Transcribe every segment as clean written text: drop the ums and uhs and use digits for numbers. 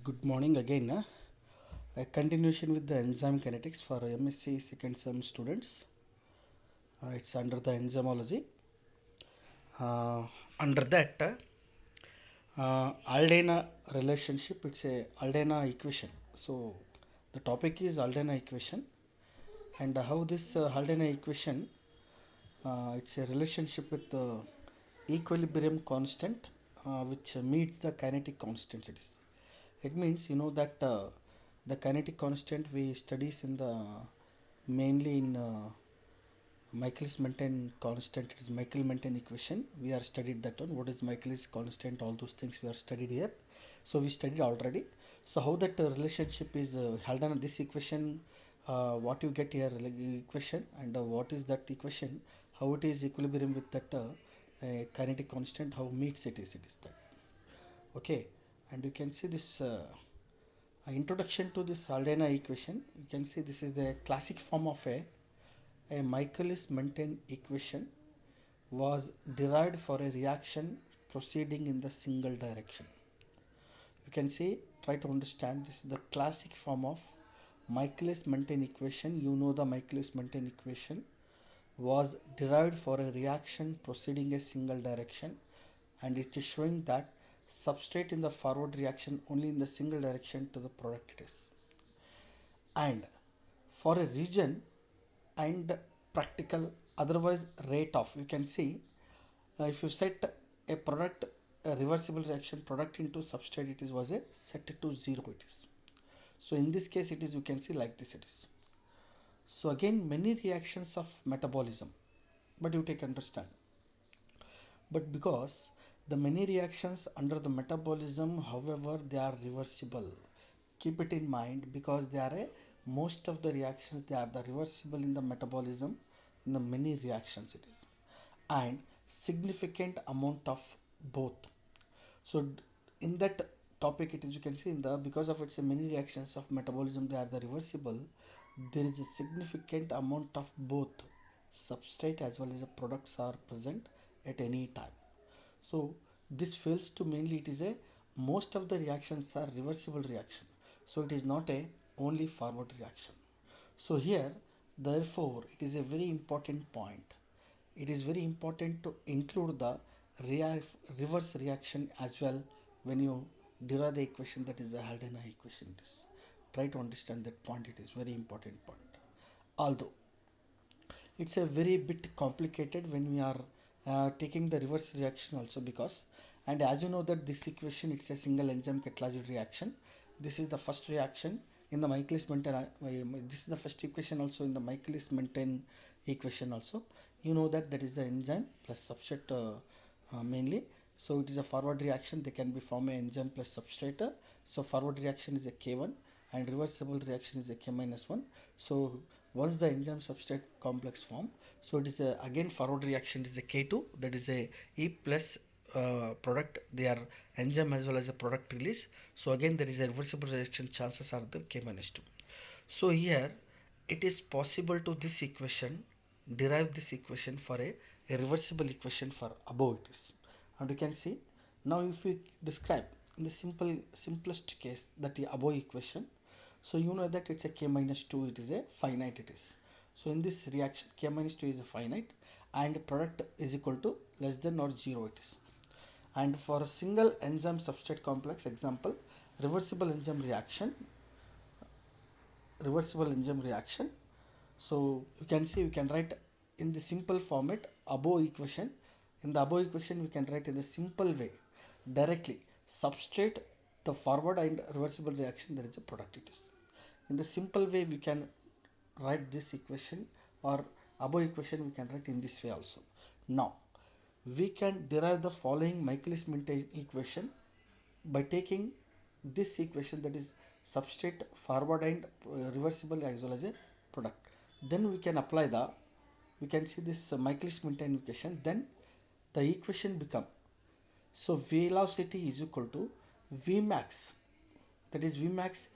Good morning again. A continuation with the enzyme kinetics for MSc second sem students. It's under the enzymology. Uh, Under that, aldana relationship. It's a aldana equation. So the topic is aldana equation and how this aldana equation. It's a relationship with the equilibrium constant, which meets the kinetic constants. It means that the kinetic constant we studies in the mainly in Michaelis-Menten constant. It is Michaelis-Menten equation. We are studied that one. What is Michaelis constant? All those things we are studied here. So we studied already. So how that relationship is held on this equation? What you get here equation and what is that equation? How it is equilibrium with that kinetic constant? How meets it is? It is that. Okay, and you can see this. Introduction to this Aldana equation. You can see this is the classic form of a Michaelis-Menten equation was derived for a reaction proceeding in the single direction. You can see, try to understand, this is the classic form of Michaelis-Menten equation. You know the Michaelis-Menten equation was derived for a reaction proceeding a single direction, and it is showing that substrate in the forward reaction only in the single direction to the product it is. And for a region and practical otherwise rate of, you can see, if you set a product, a reversible reaction product into substrate, it is was a set to 0 it is. So in this case it is, you can see like this it is. So again many reactions of metabolism, but you take understand, but because the many reactions under the metabolism, however, they are reversible. Keep it in mind, because they are most of the reactions they are the reversible in the metabolism in the many reactions it is, and significant amount of both. So in that topic it is, you can see in the, because of its many reactions of metabolism they are the reversible, there is a significant amount of both substrate as well as the products are present at any time. So this fails to mainly, it is a most of the reactions are reversible reaction, so it is not a only forward reaction. So here therefore it is a very important point. It is very important to include the reverse reaction as well when you derive the equation, that is the Haldane equation. Try to understand that point. It is very important point, although it's a very bit complicated when we are taking the reverse reaction also, because, and as you know that this equation, it's a single enzyme catalyzed reaction. This is the first reaction in the Michaelis-Menten, this is the first equation also in the Michaelis-Menten equation also. You know that is the enzyme plus substrate mainly. So it is a forward reaction, they can be form a enzyme plus substrate. So forward reaction is a K1 and reversible reaction is a K minus 1. So once the enzyme substrate complex form, so it is a, again forward reaction is a K2, that is a E plus product, they are enzyme as well as a product release. So again there is a reversible reaction, chances are the K minus 2. So here it is possible to this equation, derive this equation for a reversible equation for above it is. And you can see now if we describe in the simplest case that the above equation, so you know that it's a K minus 2, it is a finite it is. So in this reaction K minus 2 is a finite and product is equal to less than or 0 it is. And for a single enzyme substrate complex, example reversible enzyme reaction, so you can see, you can write in the simple format above equation. In the above equation we can write in the simple way directly substrate the forward and reversible reaction, there is a product it is. In the simple way we can write this equation, or above equation we can write in this way also. Now we can derive the following Michaelis-Menten equation by taking this equation, that is substrate forward and reversible as well as a product. Then we can apply the, we can see this Michaelis-Menten equation, then the equation become, so velocity is equal to Vmax, that is Vmax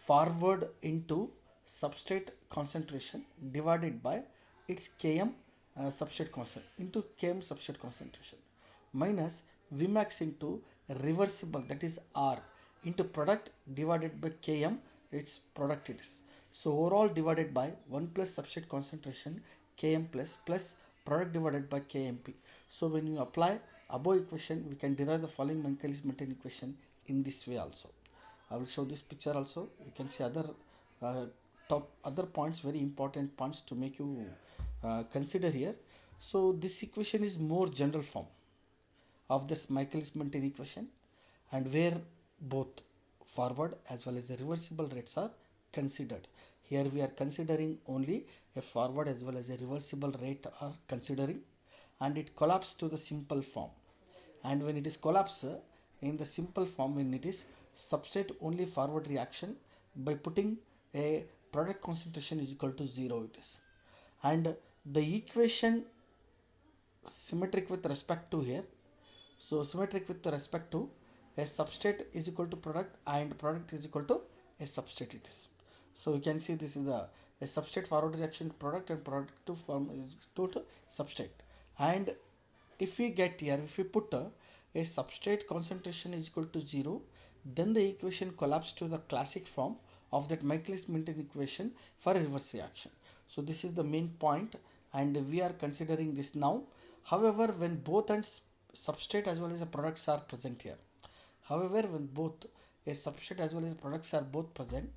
forward into substrate concentration divided by its Km substrate constant into Km substrate concentration minus Vmax into reversible, that is R. into product divided by Km, its product it is. So overall divided by 1 plus substrate concentration Km plus product divided by Kmp. So when you apply above equation, we can derive the following Michaelis-Menten equation in this way also. I will show this picture also. You can see uh, other points, very important points to make you consider here. So this equation is more general form of this Michaelis-Menten equation, and where both forward as well as the reversible rates are considered. Here we are considering only a forward as well as a reversible rate are considering, and it collapses to the simple form. And when it is collapsed in the simple form, when it is substrate only forward reaction, by putting a product concentration is equal to 0 it is. And the equation symmetric with respect to here, so symmetric with respect to a substrate is equal to product and product is equal to a substrate it is. So you can see this is a substrate forward reaction product, and product to form is equal to substrate. And if we get here, if we put a substrate concentration is equal to 0, then the equation collapses to the classic form of that Michaelis-Menten equation for a reverse reaction. So this is the main point, and we are considering this now. However, when both ends substrate as well as the products are present here, however when both a substrate as well as products are both present,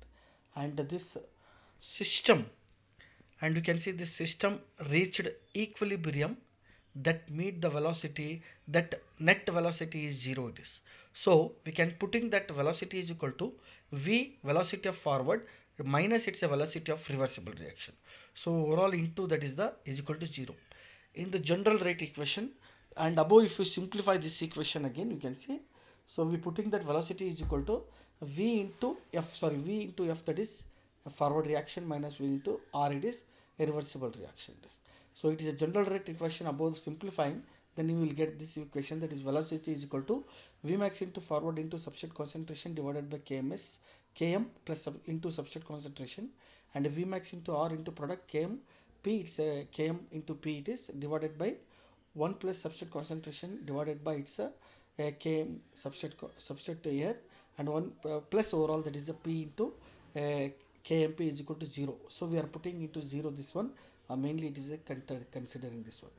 and this system, and you can see this system reached equilibrium, that meet the velocity, that net velocity is 0 it is. So we can putting that velocity is equal to v velocity of forward minus its a velocity of reversible reaction. So overall into that is the is equal to 0 in the general rate equation. And above, if you simplify this equation again, you can see, so we putting that velocity is equal to v into f, that is a forward reaction, minus v into r, it is a reversible reaction it is. So it is a general rate equation. Above simplifying, then you will get this equation, that is velocity is equal to Vmax into forward into substrate concentration divided by Km plus into substrate concentration, and Vmax into R into product Km P, it's a Km into P it is, divided by 1 plus substrate concentration divided by its a Km substrate here, and 1 plus overall, that is a P into Kmp is equal to 0. So we are putting into 0 this one, mainly it is a considering this one.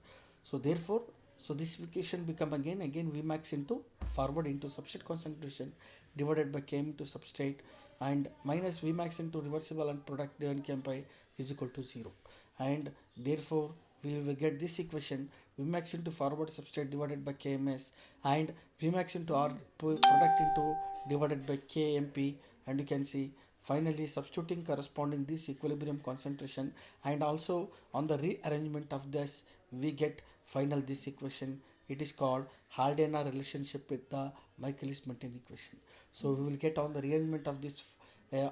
So therefore, so this equation become again Vmax into forward into substrate concentration divided by Km into substrate, and minus Vmax into reversible and product divided Kmp is equal to 0. And therefore we will get this equation, Vmax into forward substrate divided by Kms, and Vmax into R product into divided by Kmp. And you can see finally substituting corresponding this equilibrium concentration, and also on the rearrangement of this, we get final this equation. It is called Haldane relationship with the Michaelis-Menten equation. So we will get on the rearrangement of this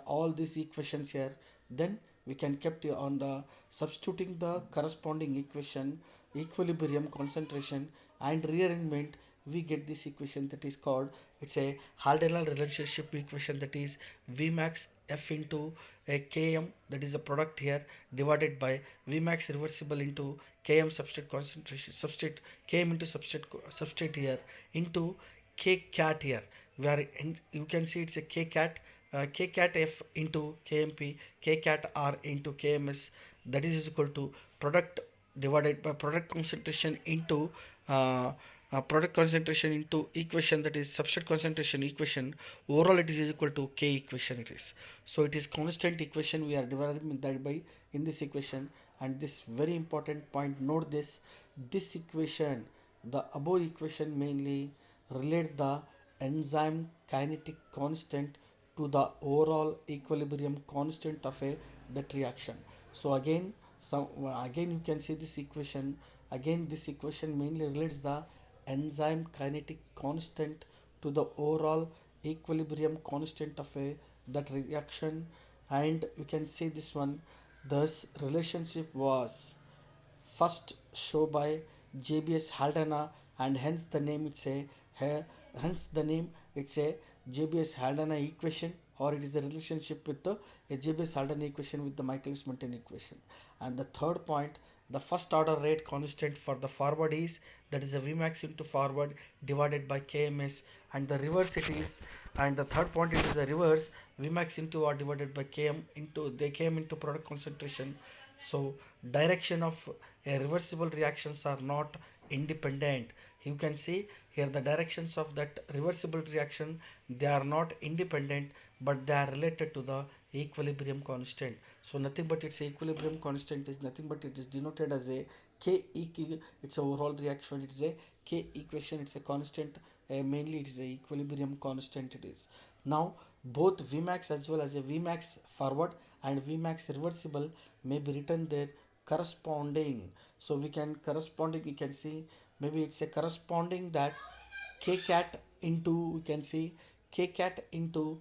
all these equations here. Then we can kept on the substituting the corresponding equation, equilibrium, concentration, and rearrangement, we get this equation, that is called, it's a Haldane relationship equation, that is Vmax F into a Km, that is a product here, divided by Vmax reversible into Km substrate concentration, substrate Km into substrate here, into K cat here, where you can see it's a K cat F into Kmp, K cat R into Kms, that is equal to product divided by product concentration into product concentration into equation, that is substrate concentration equation. Overall it is equal to K equation it is. So it is constant equation we are deriving that by in this equation. And this very important point, note this equation, the above equation mainly relate the enzyme kinetic constant to the overall equilibrium constant of that reaction. So again you can see this equation, again this equation mainly relates the enzyme kinetic constant to the overall equilibrium constant of that reaction. And you can see this one, this relationship was first shown by JBS Haldane, and hence the name it's a JBS Haldane equation, or it is a relationship with the JBS Haldane equation with the Michaelis-Menten equation. And the third point, the first order rate constant for the forward is, that is a Vmax into forward divided by Kms, and the reverse it is and the third point, it is the reverse. Vmax into R divided by Km into, they came into product concentration. So direction of a reversible reactions are not independent. You can see here the directions of that reversible reaction, they are not independent, but they are related to the equilibrium constant. So nothing but its equilibrium constant is nothing but it is denoted as a K eq. It's a overall reaction. It is a K equation. It's a constant. Mainly it is a equilibrium constant. It is now both Vmax as well as a Vmax forward and Vmax reversible may be written there corresponding. So we can corresponding. We can see maybe it's a corresponding that K cat into, we can see K cat into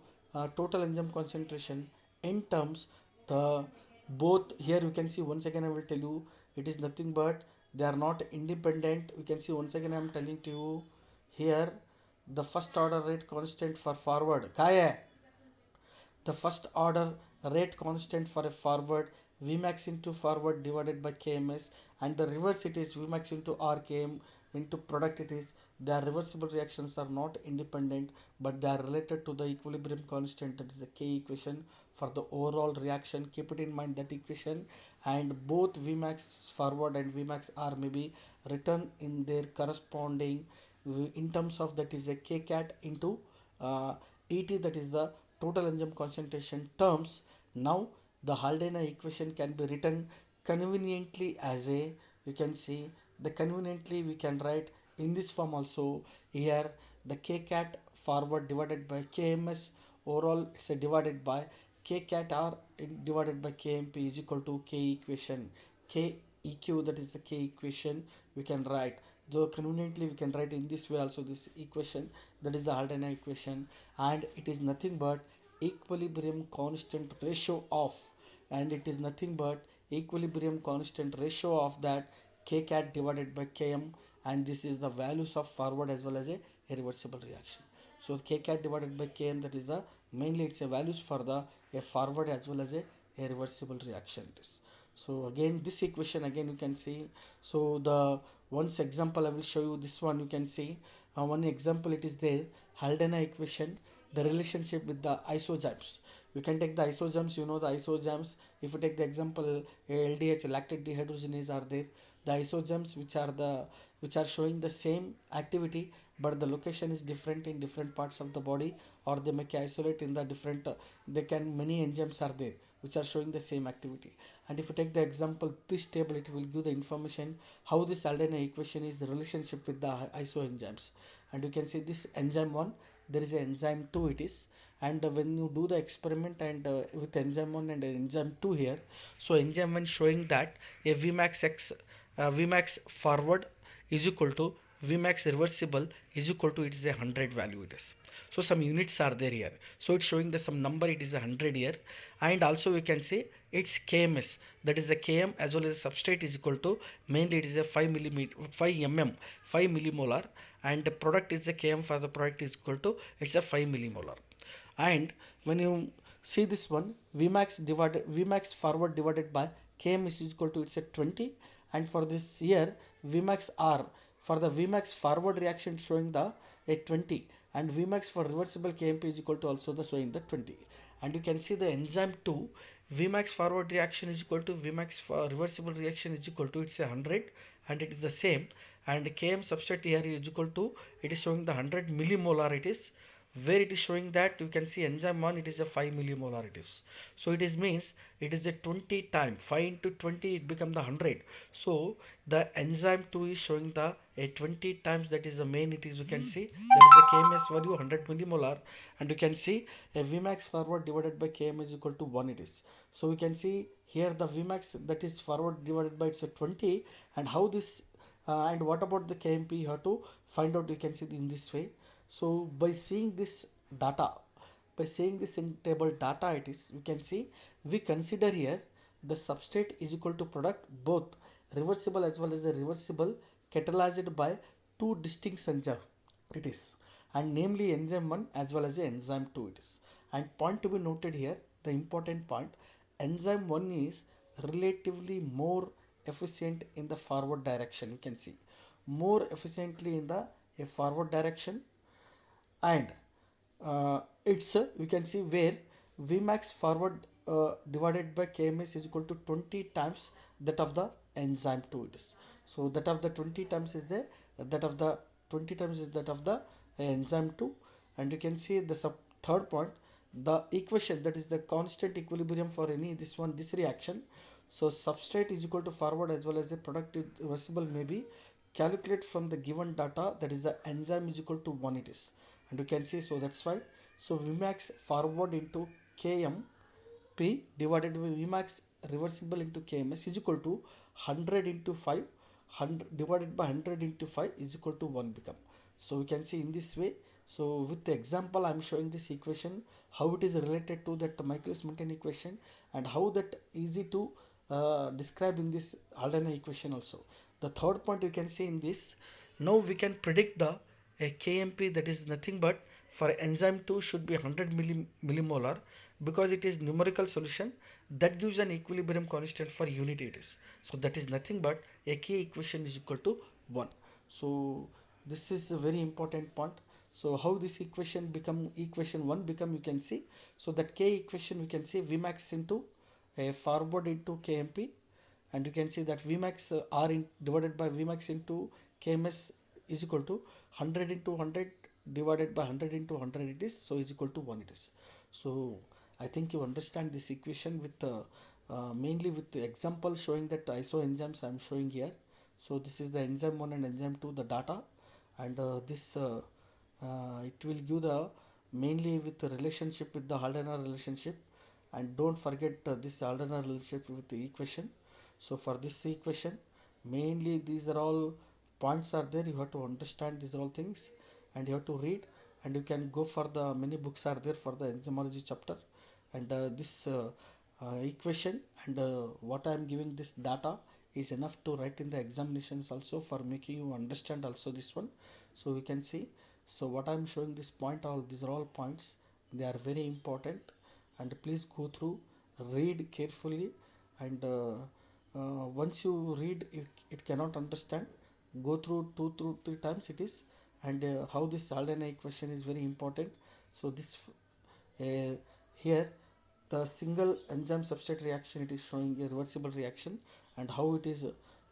total enzyme concentration in terms the both. Here you can see once again I will tell you it is nothing but they are not independent. We can see once again I am telling to you here the first order rate constant for forward काय है, the first order rate constant for a forward Vmax into forward divided by Kms, and the reverse it is Vmax into Rkm into product. It is their reversible reactions are not independent, but they are related to the equilibrium constant, that is the K equation for the overall reaction. Keep it in mind that equation, and both Vmax forward and Vmax R may be written in their corresponding in terms of that is a K cat into Et, that is the total enzyme concentration terms. Now the Haldane equation can be written conveniently as a, you can see the conveniently we can write in this form also. Here the K cat forward divided by Kms overall is divided by K cat R divided by Kmp is equal to K equation K eq, that is the K equation we can write. Though conveniently we can write in this way also this equation, that is the Haldane equation, and it is nothing but equilibrium constant ratio of, and it is nothing but equilibrium constant ratio of that K cat divided by Km, and this is the values of forward as well as a reversible reaction. So K cat divided by Km, that is the mainly it's a values for the a forward as well as a reversible reaction. So again this equation again you can see. So the once example I will show you this one. You can see one example it is there, Haldane equation, the relationship with the isozymes. We can take the isozymes, you know the isozymes. If you take the example LDH, lactate dehydrogenase are there, the isozymes which are showing the same activity but the location is different in different parts of the body, or they may isolate in the different they can many enzymes are there which are showing the same activity. And if you take the example this table, it will give the information how this Haldane equation is the relationship with the isoenzymes. And you can see this enzyme 1, there is an enzyme 2 it is, and when you do the experiment and with enzyme 1 and enzyme 2 here, so enzyme 1 showing that a Vmax x Vmax forward is equal to Vmax reversible is equal to, it is a 100 value it is. So some units are there here, so it's showing the some number, it is a 100 here. And also we can say its Kms, that is the Km as well as substrate is equal to, mainly it is a 5 millimolar, and the product is the Km for the product is equal to, it's a 5 millimolar. And when you see this one, Vmax forward divided by Km is equal to, it's a 20, and for this here Vmax R for the Vmax forward reaction showing the a 20, and Vmax for reversible Kmp is equal to also the showing the 20. And you can see the enzyme 2 Vmax forward reaction is equal to Vmax for reversible reaction is equal to, it's a 100, and it is the same, and Km substrate here is equal to, it is showing the 100 millimolar it is, where it is showing that you can see enzyme 1 it is a 5 millimolar it is. So it is means it is a 20 time 5 into 20 it become the 100. So the enzyme 2 is showing the a 20 times, that is the main it is, you can see that is the Kms value 100 millimolar, and you can see a Vmax forward divided by Km is equal to 1 it is. So we can see here the Vmax that is forward divided by it's a 20, and how this and what about the Kmp you have to find out. You can see in this way. So by seeing this data, by seeing this in table data, it is, we can see we consider here the substrate is equal to product both reversible as well as a reversible catalyzed by two distinct enzyme it is, and namely enzyme 1 as well as the enzyme 2 it is. And point to be noted here, the important point, enzyme 1 is relatively more efficient in the forward direction. You can see more efficiently in the a forward direction, and it's you can see where Vmax forward divided by Kms is equal to 20 times that of the enzyme 2 it is. So that of the 20 times is the that of the 20 times is that of the enzyme 2, and you can see the third point, the equation, that is the constant equilibrium for any this reaction. So substrate is equal to forward as well as the product reversible may be calculate from the given data, that is the enzyme is equal to 1 it is, and you can see, so that's why, so Vmax forward into Km P divided by Vmax reversible into Kms is equal to 100 into 5, 100 divided by 100 into 5 is equal to 1 become. So we can see in this way. So with the example I am showing this equation, how it is related to that Michaelis-Menten equation, and how that easy to describe in this Haldane equation also. The third point you can see in this, now we can predict the KMP, that is nothing but for enzyme 2 should be 100 millimolar, because it is numerical solution that gives an equilibrium constant for unit it is. So that is nothing but a K equation is equal to 1. So this is a very important point. So how this equation become equation 1 become, you can see, so that K equation we can see Vmax into a forward into KMP, and you can see that Vmax R divided by Vmax into KMS is equal to 100 into 100 divided by 100 into 100 it is, so is equal to 1 it is. So I think you understand this equation with mainly with the example showing that isoenzymes I am showing here. So this is the enzyme 1 and enzyme 2 the data, and this it will give the mainly with the relationship with the Haldane relationship, and don't forget this Haldane relationship with the equation. So for this equation mainly these are all points are there, you have to understand these are all things, and you have to read, and you can go for the many books are there for the enzymology chapter, and this equation and what I am giving this data is enough to write in the examinations also for making you understand also this one. So we can see, so what I am showing this point, all these are all points, they are very important, and please go through, read carefully, and once you read it cannot understand, go through 2 to 3 times it is, and how this Haldane equation is very important. So this here the single enzyme substrate reaction, it is showing a reversible reaction, and how it is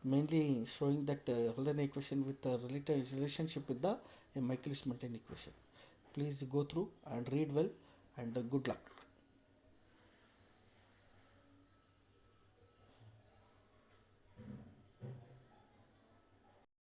mainly showing that Haldane equation with the relationship with the Michaelis-Menten equation. Please go through and read well, and good luck.